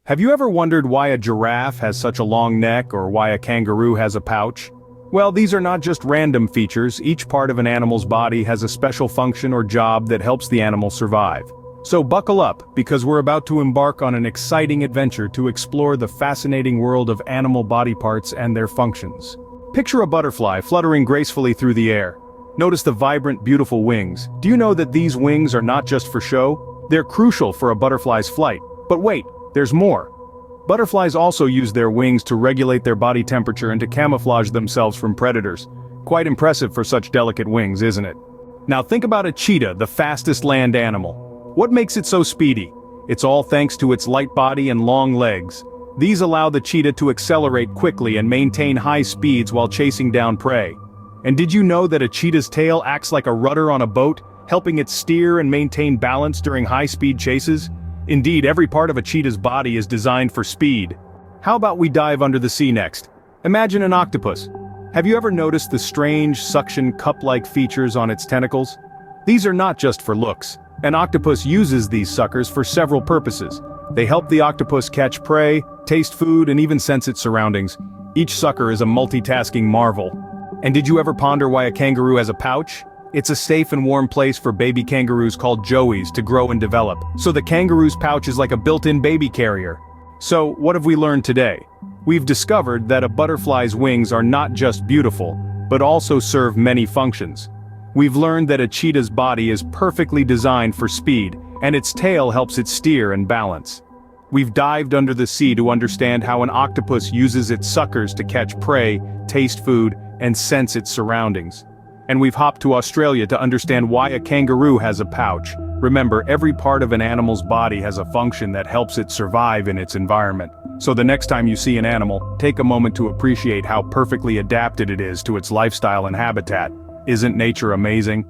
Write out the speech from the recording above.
Have you ever wondered why a giraffe has such a long neck or why a kangaroo has a pouch? Well, these are not just random features. Each part of an animal's body has a special function or job that helps the animal survive. So buckle up, because we're about to embark on an exciting adventure to explore the fascinating world of animal body parts and their functions. Picture a butterfly fluttering gracefully through the air. Notice the vibrant, beautiful wings. Do you know that these wings are not just for show? They're crucial for a butterfly's flight. But wait, there's more. Butterflies also use their wings to regulate their body temperature and to camouflage themselves from predators. Quite impressive for such delicate wings, isn't it? Now think about a cheetah, the fastest land animal. What makes it so speedy? It's all thanks to its light body and long legs. These allow the cheetah to accelerate quickly and maintain high speeds while chasing down prey. And did you know that a cheetah's tail acts like a rudder on a boat, helping it steer and maintain balance during high-speed chases? Indeed, every part of a cheetah's body is designed for speed. How about we dive under the sea next? Imagine an octopus. Have you ever noticed the strange suction cup-like features on its tentacles? These are not just for looks. An octopus uses these suckers for several purposes. They help the octopus catch prey, taste food, and even sense its surroundings. Each sucker is a multitasking marvel. And did you ever ponder why a kangaroo has a pouch? It's a safe and warm place for baby kangaroos called joeys to grow and develop. So the kangaroo's pouch is like a built-in baby carrier. So, what have we learned today? We've discovered that a butterfly's wings are not just beautiful, but also serve many functions. We've learned that a cheetah's body is perfectly designed for speed, and its tail helps it steer and balance. We've dived under the sea to understand how an octopus uses its suckers to catch prey, taste food, and sense its surroundings. And we've hopped to Australia to understand why a kangaroo has a pouch. Remember, every part of an animal's body has a function that helps it survive in its environment. So the next time you see an animal, take a moment to appreciate how perfectly adapted it is to its lifestyle and habitat. Isn't nature amazing?